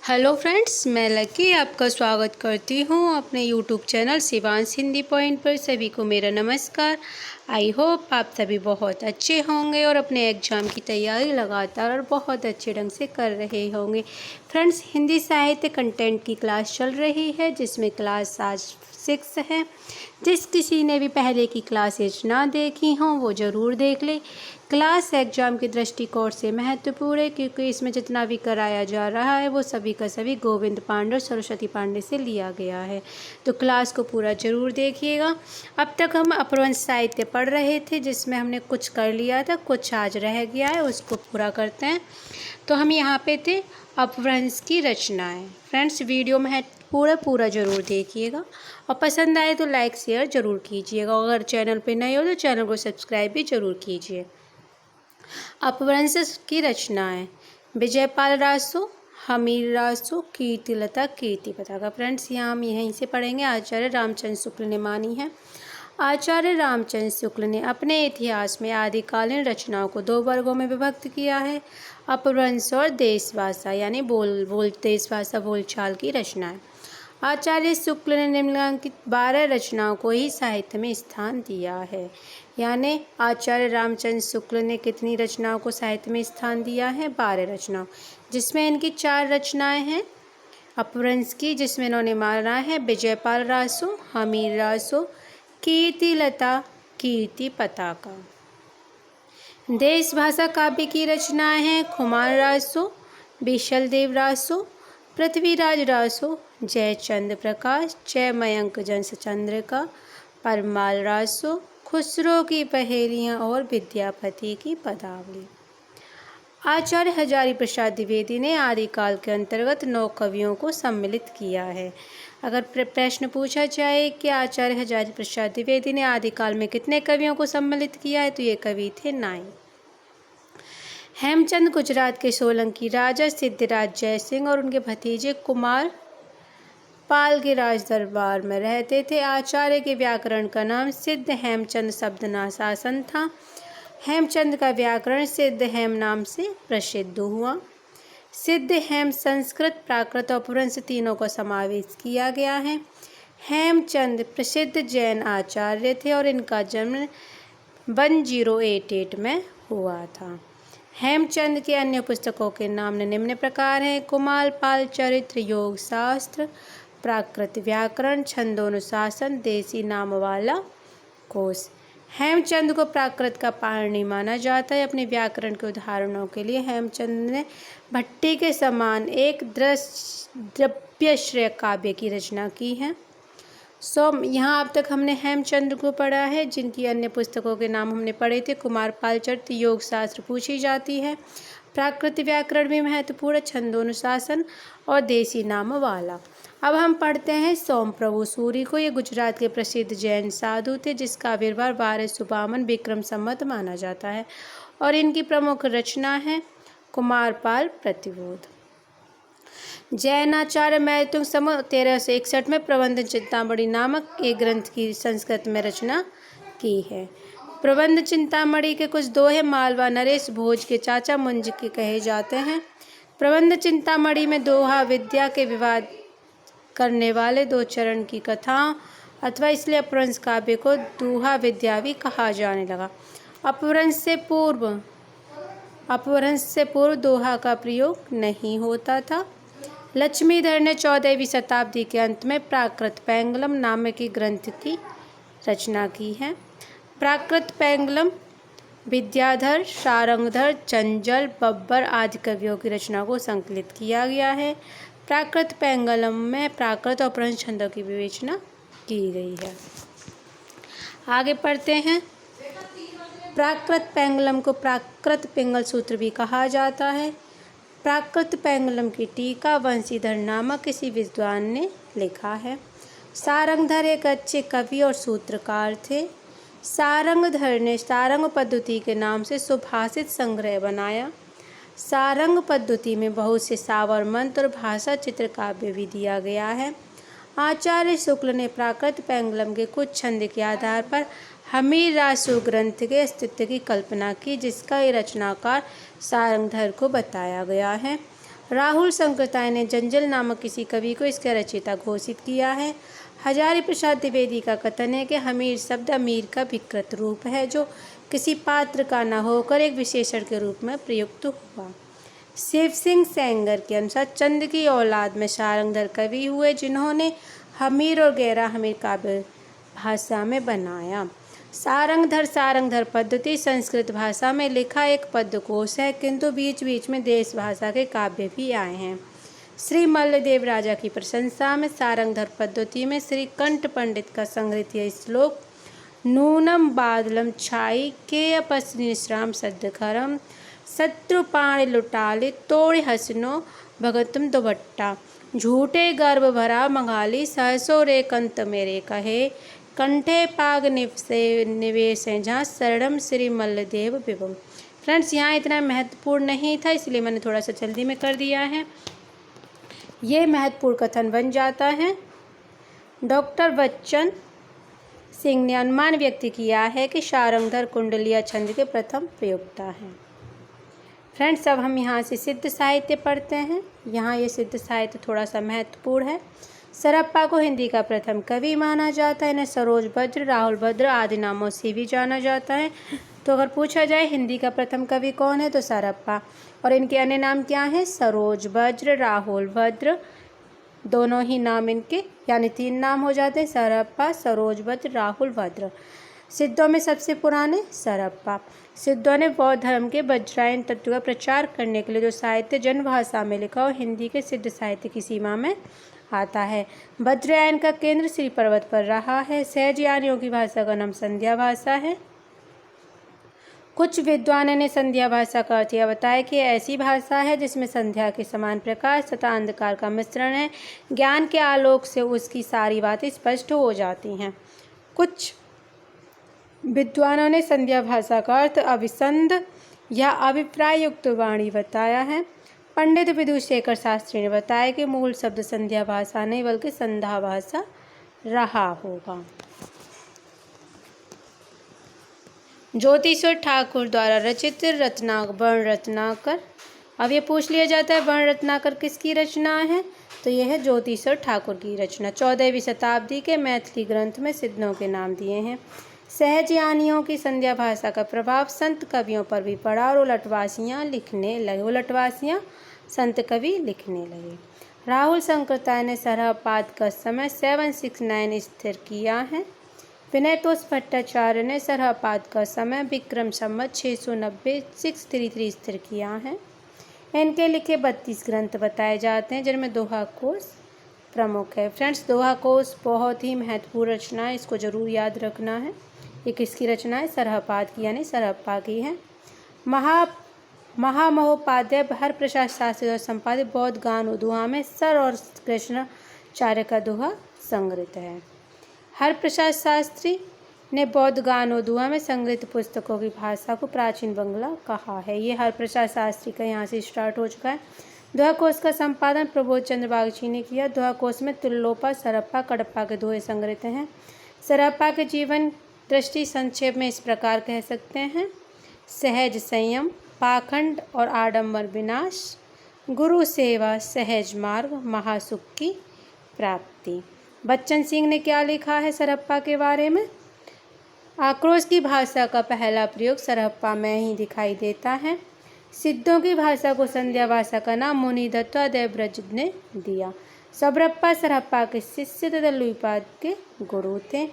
Hello friends, मैं lucky आपका स्वागत करती हूँ अपने YouTube channel Shivansh Hindi point पर। सभी को मेरा नमस्कार। आई होप आप सभी बहुत अच्छे होंगे और अपने एग्ज़ाम की तैयारी लगातार और बहुत अच्छे ढंग से कर रहे होंगे। फ्रेंड्स, हिंदी साहित्य कंटेंट की क्लास चल रही है जिसमें क्लास आज 6 है। जिस किसी ने भी पहले की क्लासेज ना देखी हों वो ज़रूर देख ले। क्लास एग्ज़ाम के दृष्टिकोण से महत्वपूर्ण है क्योंकि इसमें जितना भी कराया जा रहा है वो सभी का सभी गोविंद पांडे और सरस्वती पांडे से लिया गया है। तो क्लास को पूरा ज़रूर देखिएगा। अब तक हम अपभ्रंश साहित्य पढ़ रहे थे जिसमें हमने कुछ कर लिया था, कुछ आज रह गया है, उसको पूरा करते हैं। तो हम यहाँ पे थे अपभ्रंश की रचनाएँ। फ्रेंड्स, वीडियो में पूरा ज़रूर देखिएगा और पसंद आए तो लाइक शेयर ज़रूर कीजिएगा। अगर चैनल पे नए हो तो चैनल को सब्सक्राइब भी ज़रूर कीजिए। अपभ्रंश की रचनाएँ: विजयपाल रासो, हमीर रासो, कीर्तिलता, कीर्ति पताका। फ्रेंड्स, यहाँ हम यहीं से पढ़ेंगे। आचार्य रामचंद्र शुक्ल ने मानी है। आचार्य रामचंद्र शुक्ल ने अपने इतिहास में आदिकालीन रचनाओं को 2 वर्गों में विभक्त किया है: अपभ्रंश और देशभाषा, यानी देशभाषा बोलचाल की रचनाएं। आचार्य शुक्ल ने निम्नलिखित 12 रचनाओं को ही साहित्य में स्थान दिया है। यानी आचार्य रामचंद्र शुक्ल ने कितनी रचनाओं को साहित्य में स्थान दिया है? 12 रचनाओं, जिसमें इनकी 4 रचनाएं हैं अपभ्रंश की, जिसमें इन्होंने माना है विजयपाल रासो, हमीर रासो, कीर्तिलता, कीर्ति पताका। देशभाषा काव्य की रचनाएं हैं खुमान रासो, विशलदेव रासो, पृथ्वीराज रासो, जयचंद्र प्रकाश, जय मयंक जसचंद्रिका, परमाल रासो, खुसरो की पहेलियाँ और विद्यापति की पदावली। आचार्य हजारी प्रसाद द्विवेदी ने आदिकाल के अंतर्गत 9 कवियों को सम्मिलित किया है। अगर प्रश्न पूछा जाए कि आचार्य हजारी प्रसाद द्विवेदी ने आदिकाल में कितने कवियों को सम्मिलित किया है, तो ये कवि थे 9। हेमचंद गुजरात के सोलंकी राजा सिद्धराज जयसिंह और उनके भतीजे कुमार पाल के राज दरबार में रहते थे। आचार्य के व्याकरण का नाम सिद्ध हेमचंद शब्दनाशासन था। हेमचंद का व्याकरण सिद्ध हेम नाम से प्रसिद्ध हुआ। सिद्ध हेम संस्कृत, प्राकृत और अपभ्रंश तीनों का समावेश किया गया है। हेमचंद प्रसिद्ध जैन आचार्य थे और इनका जन्म 1088 में हुआ था। हेमचंद के अन्य पुस्तकों के नाम निम्न प्रकार हैं: कुमार पाल चरित्र, योग शास्त्र, प्राकृत व्याकरण, छंदोनुशासन, देसी नाम वाला कोश। हेमचंद को प्राकृत का पाणिनि माना जाता है। अपने व्याकरण के उदाहरणों के लिए हेमचंद ने भट्टी के समान एक द्रव्यश्रय काव्य की रचना की है। यहाँ अब तक हमने हेमचंद को पढ़ा है, जिनकी अन्य पुस्तकों के नाम हमने पढ़े थे। कुमार पाल चरित्र, योग शास्त्र पूछी जाती है, प्राकृत व्याकरण भी महत्वपूर्ण, छंदोनुशासन और देसी नाम वाला। अब हम पढ़ते हैं सोमप्रभु सूरी को। ये गुजरात के प्रसिद्ध जैन साधु थे जिसका आविर्भाव 1252 विक्रम संवत माना जाता है और इनकी प्रमुख रचना है कुमारपाल प्रतिबोध। जैनाचार्य मैत्रेय सम 1361 में प्रबंध चिंतामणि नामक एक ग्रंथ की संस्कृत में रचना की है। प्रबंध चिंतामणि के कुछ दोहे मालवा नरेश भोज के चाचा मुंज के कहे जाते हैं। प्रबंध चिंतामणि में दोहा विद्या के विवाद करने वाले 2 चरण की कथाओं अथवा इसलिए अपभ्रंश काव्य को दोहा विद्या भी कहा जाने लगा। अपभ्रंश से पूर्व दोहा का प्रयोग नहीं होता था। लक्ष्मीधर ने 14वीं शताब्दी के अंत में प्राकृत पैंगलम नामक एक ग्रंथ की रचना की है। प्राकृत पैंगलम विद्याधर, सारंगधर, चंचल, बब्बर आदि कवियों की रचना को संकलित किया गया है। प्राकृत पैंगलम में प्राकृत और अपभ्रंश छंदों की विवेचना की गई है। आगे पढ़ते हैं। प्राकृत पैंगलम को प्राकृत पिंगल सूत्र भी कहा जाता है। प्राकृत पैंगलम की टीका वंशीधर नामक किसी विद्वान ने लिखा है। सारंगधर एक अच्छे कवि और सूत्रकार थे। सारंगधर ने सारंग पद्धति के नाम से सुभाषित संग्रह बनाया। सारंग पद्धति में बहुत से सावर मंत्र और भाषा चित्र काव्य भी दिया गया है। आचार्य शुक्ल ने प्राकृत पैंगलम के कुछ छंद के आधार पर हमीर रासो ग्रंथ के अस्तित्व की कल्पना की, जिसका ये रचनाकार सारंगधर को बताया गया है। राहुल संकृताय ने जंजल नामक किसी कवि को इसका रचयिता घोषित किया है। हजारी प्रसाद द्विवेदी का कथन है कि हमीर शब्द अमीर का विकृत रूप है जो किसी पात्र का न होकर एक विशेषण के रूप में प्रयुक्त हुआ। शिव सिंह सेंगर के अनुसार चंद की औलाद में सारंगधर कवि हुए जिन्होंने हमीर और गैरा हमीर काव्य भाषा में बनाया। सारंगधर पद्धति संस्कृत भाषा में लिखा एक पद्यकोश है, किंतु बीच बीच में देश भाषा के काव्य भी आए हैं। श्री मल्लदेव राजा की प्रशंसा में सारंगधर पद्धति में श्री कंठ पंडित का संग्रहित यह श्लोक नूनम बादलम छाई के अपश्राम सद्दखरम शत्रुपाण लुटाले तोड़ हसनो भगतम दुभट्टा झूठे गर्भ भरा मंगाली सहसो रे कंत मेरे कहे कंठे पाग निवेश जहाँ शरणम श्री मल्लदेव विभम। फ्रेंड्स, यहाँ इतना महत्वपूर्ण नहीं था इसलिए मैंने थोड़ा सा जल्दी में कर दिया है। ये महत्वपूर्ण कथन बन जाता है। डॉक्टर बच्चन सिंह ने अनुमान व्यक्त किया है कि सारंगधर कुंडलिया छंद के प्रथम प्रयोक्ता हैं। फ्रेंड्स, अब हम यहाँ से सिद्ध साहित्य पढ़ते हैं। यहाँ ये सिद्ध साहित्य थोड़ा सा महत्वपूर्ण है। सरप्पा को हिंदी का प्रथम कवि माना जाता है। इन्हें सरोज भद्र, राहुल भद्र आदि नामों से भी जाना जाता है। तो अगर पूछा जाए हिंदी का प्रथम कवि कौन है तो सरप्पा, और इनके अन्य नाम क्या हैं? सरोज भद्र, राहुल भद्र, दोनों ही नाम इनके यानी 3 नाम हो जाते हैं, सरप्पा, सरोज भद्र, राहुल भद्र। सिद्धों में सबसे पुराने सरप्पा। सिद्धों ने बौद्ध धर्म के वज्रायन तत्व का प्रचार करने के लिए जो साहित्य जनभाषा में लिखा और हिंदी के सिद्ध साहित्य की सीमा में आता है। वज्रायन का केंद्र श्री पर्वत पर रहा है। सहजयानियों की भाषा का नाम संध्या भाषा है। कुछ विद्वानों ने संध्या भाषा का अर्थ यह बताया कि ऐसी भाषा है जिसमें संध्या के समान प्रकाश तथा अंधकार का मिश्रण है। ज्ञान के आलोक से उसकी सारी बातें स्पष्ट हो जाती हैं। कुछ विद्वानों ने संध्या भाषा का अर्थ अभिसंध या अभिप्राय युक्त वाणी बताया है। पंडित विधुशेखर शास्त्री ने बताया कि मूल शब्द संध्या भाषा नहीं बल्कि संध्या भाषा रहा होगा। ज्योतिषवर ठाकुर द्वारा रचित वर्ण रत्नाकर। अब ये पूछ लिया जाता है वर्ण रत्नाकर किसकी रचना है, तो यह है ज्योतिषवर ठाकुर की रचना। 14वीं शताब्दी के मैथिली ग्रंथ में सिद्धों के नाम दिए हैं। सहजयानियों की संध्या भाषा का प्रभाव संत कवियों पर भी पड़ा और उलटवासियाँ संत कवि लिखने लगे। राहुल संकृताय ने सरहपाद का समय 769 स्थिर किया है। विनयतोष भट्टाचार्य ने सरहपाद का समय विक्रम संवत 690 633 स्थिर किया है। इनके लिखे 32 ग्रंथ बताए जाते हैं जिनमें दोहा कोश प्रमुख है। फ्रेंड्स, दोहा कोश बहुत ही महत्वपूर्ण रचना है, इसको जरूर याद रखना है। ये किसकी रचना है? सरहपाद की यानी सरहप्पा की है। महामहोपाध्याय हर प्रसाद शास्त्री द्वारा संपादित बौद्ध गान दोहा में सर और कृष्णाचार्य का दोहा संग्रहित है। हर प्रसाद शास्त्री ने बौद्ध गान दोहा में संग्रहित पुस्तकों की भाषा को प्राचीन बंगला कहा है। ये हर प्रसाद शास्त्री का यहाँ से स्टार्ट हो चुका है। दोहा कोश का संपादन प्रबोध चंद्र बागची ने किया। दोहा कोश में तिल्लोपा, सरप्पा, कडप्पा के दोहे संग्रहित हैं। सरप्पा के जीवन दृष्टि संक्षेप में इस प्रकार कह सकते हैं: सहज संयम, पाखंड और आडंबर विनाश, गुरु सेवा, सहज मार्ग, महासुख की प्राप्ति। बच्चन सिंह ने क्या लिखा है सरहप्पा के बारे में? आक्रोश की भाषा का पहला प्रयोग सरहप्पा में ही दिखाई देता है। सिद्धों की भाषा को संध्या भाषा का नाम मुनि दत्तादेव ब्रज ने दिया। सबरप्पा सरहप्पा के शिष्य तथा लुईपाद के गुरु थे।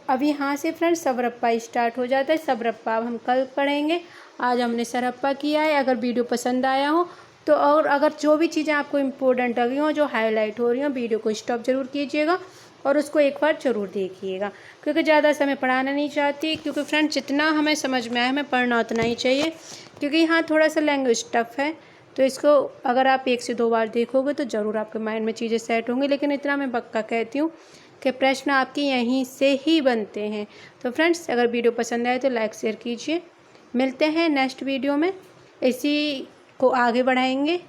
अब यहाँ से फ्रेंड्स सबरप्पा स्टार्ट हो जाता है। सबरप्पा अब हम कल पढ़ेंगे। आज हमने सरहप्पा किया है। अगर वीडियो पसंद आया हो तो, और अगर जो भी चीज़ें आपको इम्पोर्टेंट लगी हों, जो हाईलाइट हो रही हों, वीडियो को स्टॉप जरूर कीजिएगा और उसको एक बार जरूर देखिएगा, क्योंकि ज़्यादा समय पढ़ाना नहीं चाहती। क्योंकि फ्रेंड्स जितना हमें समझ में आए हमें पढ़ना उतना ही चाहिए, क्योंकि यहाँ थोड़ा सा लैंग्वेज टफ है। तो इसको अगर आप 1 से 2 बार देखोगे तो ज़रूर आपके माइंड में चीज़ें सेट होंगी। लेकिन इतना मैं पक्का कहती हूँ कि प्रश्न आपके यहीं से ही बनते हैं। तो फ्रेंड्स अगर वीडियो पसंद आए तो लाइक शेयर कीजिए। मिलते हैं नेक्स्ट वीडियो में, इसी को आगे बढ़ाएंगे।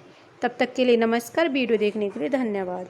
तब तक के लिए नमस्कार। वीडियो देखने के लिए धन्यवाद।